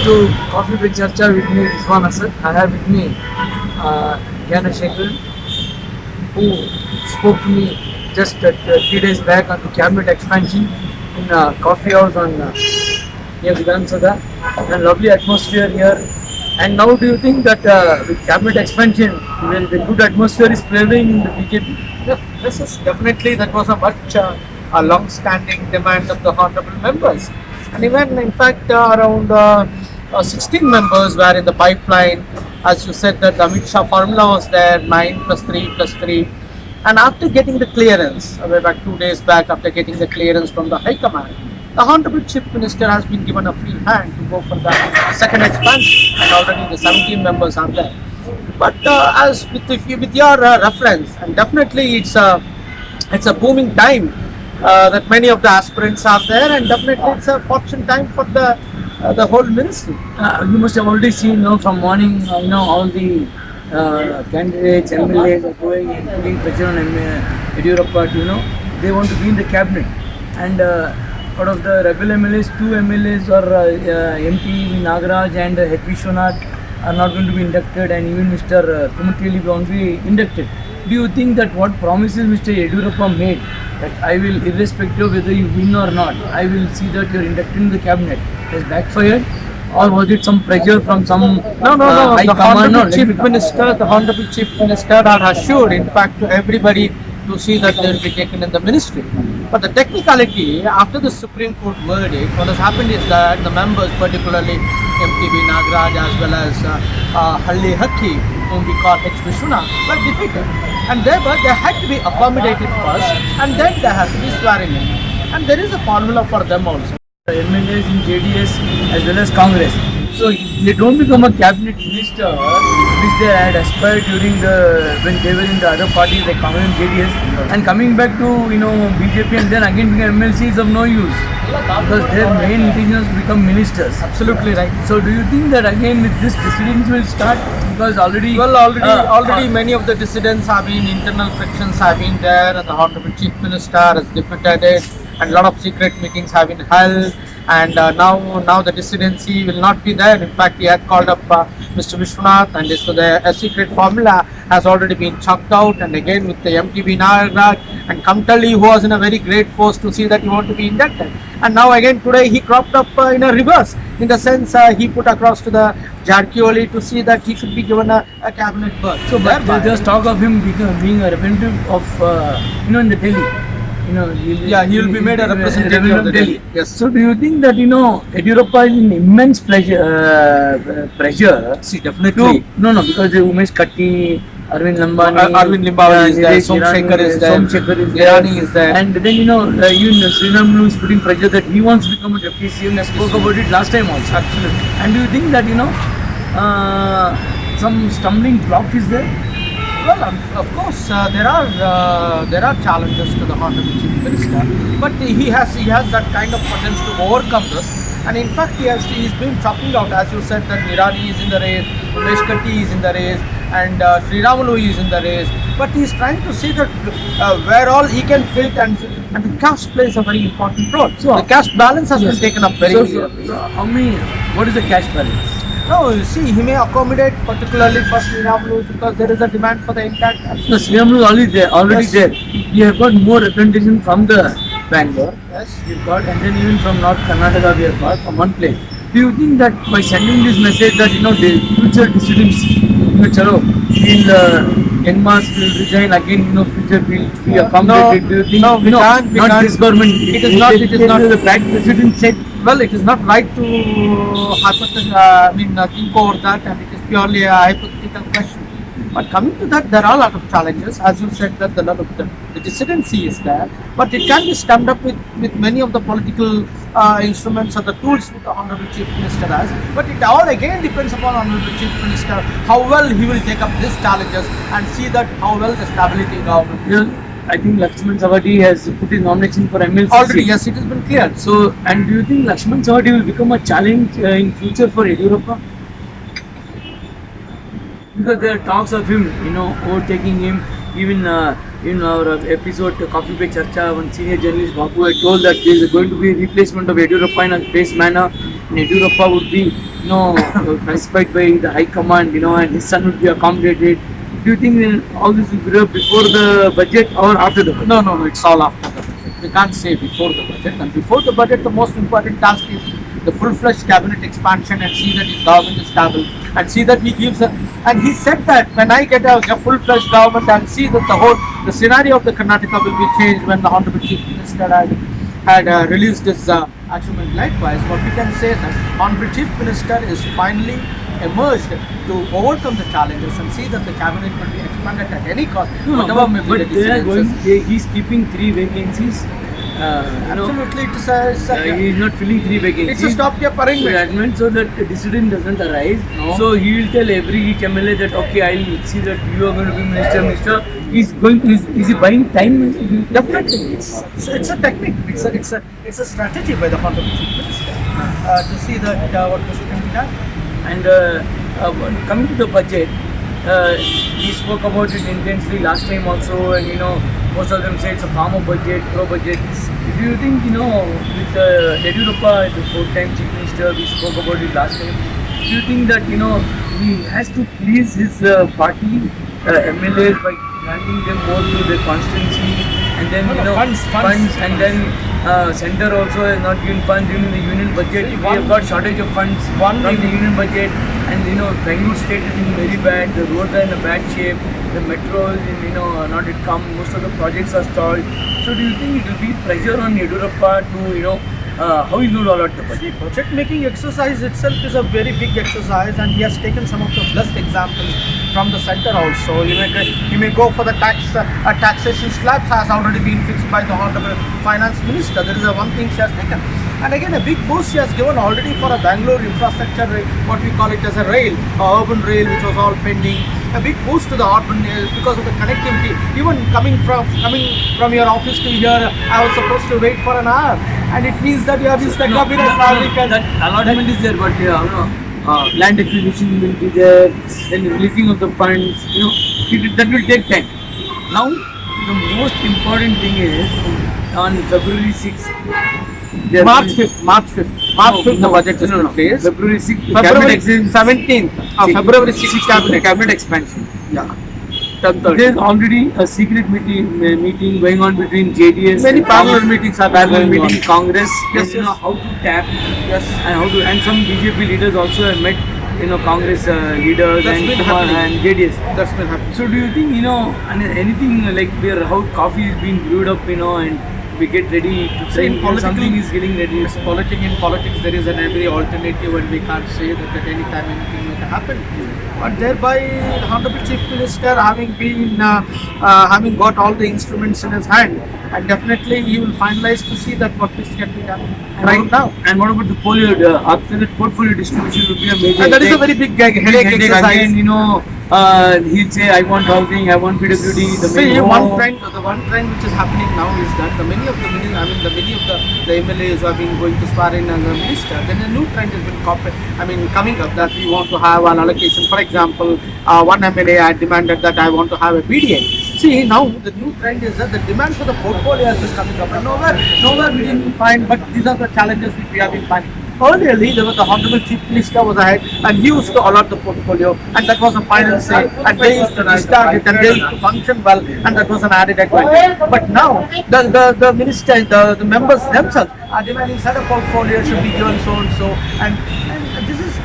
to Coffee with Charcha with me, Vishwanath sir. I have with me Ganeshekar, who spoke to me just 3 days back on the cabinet expansion in coffee house on near Vidhan Sada. And lovely atmosphere here. And now do you think that with cabinet expansion, when the good atmosphere is prevailing in the BJP? Yes, definitely that was a much a long-standing demand of the honorable members, and even in fact around 16 members were in the pipeline. As you said, that the Amit Shah formula was there, 9 plus 3 plus 3, and after getting the clearance, way back 2 days back, after getting the clearance from the High Command, the Honorable Chief Minister has been given a free hand to go for the second expansion, and already the 17 members are there. But as with your reference, and definitely it's a booming time that many of the aspirants are there, and definitely it's a fortune time for the whole ministry. You must have already seen, from morning, all the candidates, MLAs are going and putting pressure on Yediyurappa. They want to be in the cabinet. And out of the rebel MLAs, 2 MLAs are MTB, Nagaraj and Vishwanath are not going to be inducted, and even Mr. Kumatili won't be inducted. Do you think that what promises Mr. Yediyurappa made, that I will, irrespective of whether you win or not, I will see that you are inducted in the cabinet, has backfired? Or was it some pressure from some No. high The command? Honorable Chief Minister had assured, in fact, to everybody to see that they will be taken in the ministry. But the technicality, after the Supreme Court verdict, what has happened is that the members, particularly MTB, Nagaraj as well as Halli Hakki, whom we call H. Vishwanath, were defeated. And thereby they had to be accommodated first, and then they had to be swearing in. And there is a formula for them also. The MLAs in JDS as well as Congress. So they don't become a cabinet minister, which they had aspired during when they were in the other parties like Congress and JDS, and coming back to BJP and then again become MLC is of no use, because their main intention is to become ministers. Absolutely right. So do you think that again with this dissidents will start, because already Many of the dissidents have been, internal frictions have been there, and the Honorable Chief Minister has defeated it, and a lot of secret meetings have been held, and now the dissidency will not be there. In fact, he had called up Mr. Vishwanath, and so a secret formula has already been chalked out, and again with the MTB Nagaraj and Kamtali, who was in a very great force to see that he want to be inducted, and now again today he cropped up in a reverse, in the sense he put across to the Jarkioli to see that he should be given a cabinet berth. So but there's talk of him being a representative of in the Delhi. He will be made a representative of the Delhi. Yes. So do you think that Yediyurappa is in immense pressure? See, definitely. Because the Umesh Katti, Arvind Limbawali is there, Somsekhar is there, Irani is there, and then even Sriramu is putting pressure that he wants to become a deputy CM. I spoke about it last time also. Absolutely. And do you think that some stumbling block is there? Well, of course, there are challenges to the Honorable Chief Minister, but he has that kind of potential to overcome this. And in fact, he's been chopping out, as you said, that Irani is in the race, Umesh Katti is in the race, and Sriramulu is in the race. But he's trying to see that where all he can fit, and the caste plays a very important role. So the caste balance has been taken up very. So what is the caste balance? No, you see, he may accommodate particularly for Sriramulu because there is a demand for the entire caste. No, Sriramulu is already there. You have got more representation from the Bangalore. Yes. You've got, and then even from North Karnataka we have got from one place. Do you think that by sending this message that the future dissidents, chalo, will en masse will resign again, future will be accommodated? Do you think? No, we can't. Not this government. It is not. The fact president said. Well, it is not right to think over that, and it is purely a hypothetical question. But coming to that, there are a lot of challenges. As you said, that the dissidency is there, but it can be stemmed up with many of the political instruments or the tools which the Honorable Chief Minister has. But it all again depends upon Honorable Chief Minister, how well he will take up these challenges and see that how well the stability government. I think Lakshman Sawadi has put his nomination for MLC. Already, yes, it has been cleared. So, and do you think Lakshman Sawadi will become a challenge in future for Yediyurappa? Because there are talks of him, overtaking him. Even in our episode Coffee with Charcha, one senior journalist Babu had told that there is going to be a replacement of Yediyurappa in a phased manner. Yediyurappa would be, pacified by the high command, and his son would be accommodated. Do you think all this will grow before the budget or after the budget? No, no, no, it's all after the budget. We can't say before the budget. And before the budget, the most important task is the full-fledged cabinet expansion and see that his government is stable and see that he gives a. And he said that when I get a full-fledged government and see that the scenario of the Karnataka will be changed when the Honorable Chief Minister had released his achievement. Likewise, what we can say is that Honorable Chief Minister is finally emerged to overcome the challenges and see that the cabinet will be expanded at any cost. Whatever may be But the they are going. decisions. He's keeping 3 vacancies. Absolutely, He is not filling 3 vacancies. it's a stopgap arrangement. So that the dissident doesn't arise. No. So he will tell each MLA that okay, I'll see that you are going to be minister. He's going to. Is he buying time? Definitely, it's a technique. It's a strategy by the Honorable Chief Minister to see that what can be done. And coming to the budget, we spoke about it intensely last time also, and most of them say it's a farmer budget, pro budget. Do you think with Yediyurappa, the 4th-time chief minister, we spoke about it last time. Do you think that he has to please his party MLAs by granting them more to their constituency, and then funds, and then center also has not given funds even in the union budget. We have got shortage of funds from the union budget, and Bangalore state is in very bad. The roads are in a bad shape. The metro is in not yet come. Most of the projects are stalled. So do you think it will be pressure on Yediyurappa to how is going to allot the budget? Budget making exercise itself is a very big exercise, and he has taken some of the best examples from the center also. You may go for the taxation slabs has already been fixed by the Honorable Finance Minister. There is one thing she has taken. And again, a big boost she has given already for a Bangalore infrastructure, what we call it as a rail, urban rail, which was all pending. A big boost to the urban rail because of the connectivity. Even coming from your office to here, I was supposed to wait for an hour, and it means that you have this stuck up in a traffic. That allotment is there, but land acquisition will be there, then releasing of the funds. That will take time. Now, the most important thing is on February 6th. March 5th, the budget is in place. February 6th, February cabinet 17th, February 6th, cabinet expansion. Yeah. There is already a secret meeting going on between JDS. Many parallel meetings are parallel going meeting on. Congress. Yes, Yes, how to tap. Yes. And some BJP leaders also have met. Congress leaders That's been and happening. JDS. That's been happening. So do you think and anything like where how coffee is being brewed up, and we get ready to So in something is getting ready. Yes, in politics there is an every alternative, and we can't say that at any time anything may happen. But thereby, the Honorable Chief Minister having got all the instruments in his hand, and definitely he will finalize to see that what this can be done right now. And what about the portfolio? After that, portfolio distribution will be a major. And that is a very big headache exercise. Again, he'll say, I want housing, I want PWD. The one trend which is happening now is that many of the MLAs have been going to swearing as a minister. Then a new trend has been coming up that we want to have an allocation. For example, one MLA had demanded that I want to have a BDA. See, now the new trend is that the demand for the portfolio has been coming up, and nowhere we didn't find. But these are the challenges which we have been finding. Earlier, the Honorable Chief Minister was ahead, and he used to allot the portfolio, and that was a final say, and they used to restart it, and they used to function well, and that was an added advantage. But now, the minister, the members themselves are demanding that a portfolio should be given so and so, and this is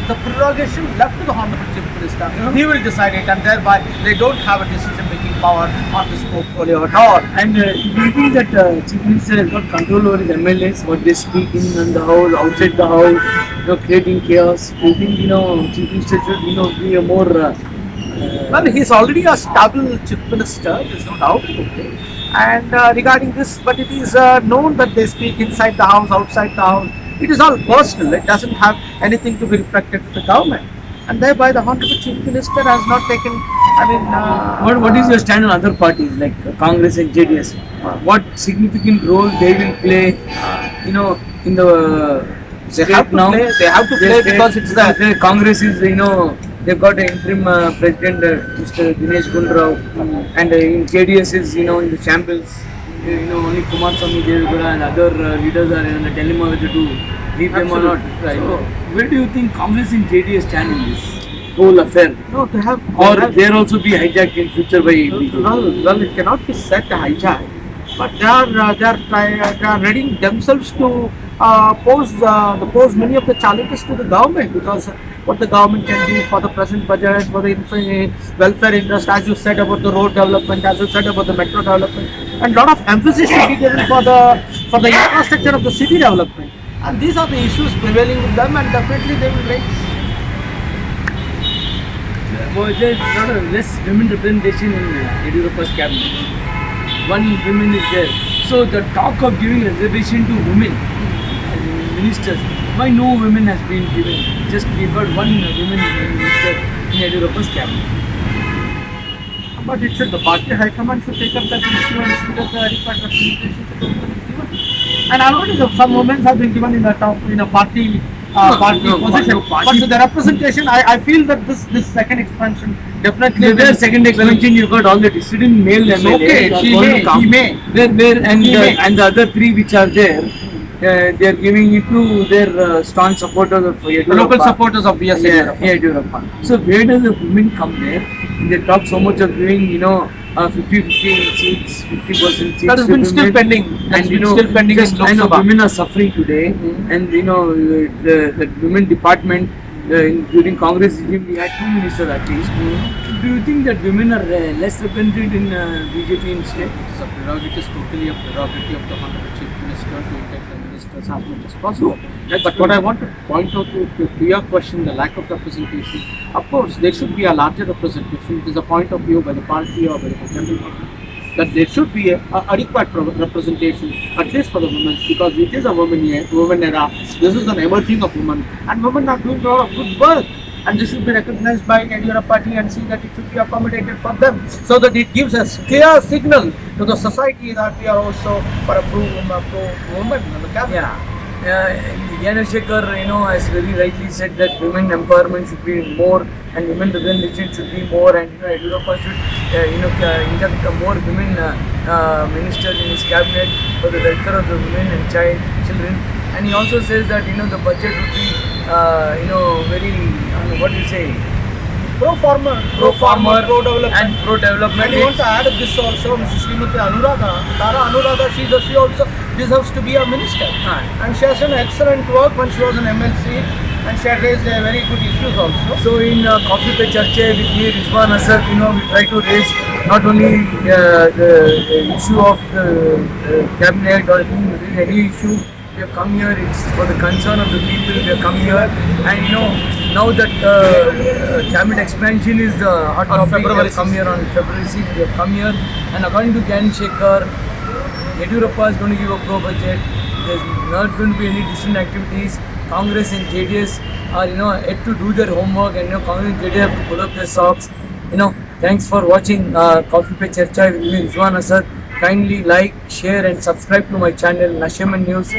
the prerogation left to the Honorable Chief Minister. He will decide it, and thereby they don't have a decision-making power on this portfolio at all. And do you think that Chief Minister has got control over his MLAs, what they speak in the house, outside the house, creating chaos? Do you think Chief Minister should be a more well, he's already a stable Chief Minister, there's no doubt about it. And regarding this, but it is known that they speak inside the house, outside the house. It is all personal. It doesn't have anything to be reflected to the government. And thereby the Honorable Chief Minister has not taken, What is your stand on other parties like Congress and JDS? What significant role they will play, in the They have to play because it's the Congress is, they've got an interim president, Mr. Dinesh Gundrao, and in JDS is, in the shambles. Only Kumar Swamy, Devagowda and other leaders are in the dilemma whether to leave them or not. Absolutely, right. So, where do you think Congress and JDS stand in this whole affair? No, to have Or they'll also be hijacked in future by BJP? well, it cannot be said to hijack, but they are readying themselves to pose many of the challenges to the government, because what the government can do for the present budget, for the welfare interest, as you said about the road development, as you said about the metro development, and lot of emphasis should be given for the infrastructure of the city development. And these are the issues prevailing with them, and definitely they will raise. Well, there's a lot of less women representation in Yediyurappa's cabinet. One woman is there. So the talk of giving reservation to women as ministers, why no women has been given? Just we got one woman minister in Yediyurappa's cabinet. But it should, the party high command should take up that issue and see that the adequate representation to the women is given. And already some women have been given in the top in a party position. But with the representation, I feel that this second expansion definitely. Their second expansion, you got all the dissident male It's MLAs. okay, are he going may, to come. he may. And the other three which are there, they are giving it to their staunch supporters of The Yediyurappa. local supporters of BS Yediyurappa. So where does the women come there? They talk so much of giving, 50-50 seats, 50% seats. That has to been still women. pending. That's And been still pending just in Lok I know Sabha. women are suffering today, and the women department during Congress regime we had 2 ministers at least. Do you think that women are less represented in BJP instead? It's a prerogative, totally a prerogative of the Honorable Chief Minister to take the ministers as much as possible. But what I want to point out to your question, the lack of representation, of course, there should be a larger representation. It is a point of view by the party or by the general public that there should be a adequate representation, at least for the women, because it is a women era. This is an emerging of women, and women are doing a lot of good work. And this should be recognized by Yediyurappa party and see that it should be accommodated for them, so that it gives a clear signal to the society that we are also for a pro-woman in the cabinet. Yanashekar, has very rightly said that women empowerment should be more and women representation should be more, and Yediyurappa should induct more women ministers in his cabinet for the welfare of the women and children. And he also says that the budget would be very what do you say, Pro-farmer, pro-development. and pro-development. And you want to add this also, Mrs. Srimati Anuradha, she also deserves to be a minister. And she has done excellent work when she was an MLC, and she had raised very good issues also. So in Coffee Pe Charche with me, Vishwanath, we try to raise not only the issue of the cabinet or any issue. We have come here, it's for the concern of the people. We have come here, and now that cabinet expansion is the hot topic, we have come here on February 6th. We have come here, and according to Gyan Shekhar, Yediyurappa is going to give a pro budget. There's not going to be any distant activities. Congress and JDS are yet to do their homework, and Congress and JDS have to pull up their socks. Thanks for watching Coffee Pe Charcha with me, Vishwanath. Kindly like, share and subscribe to my channel Nasheman News.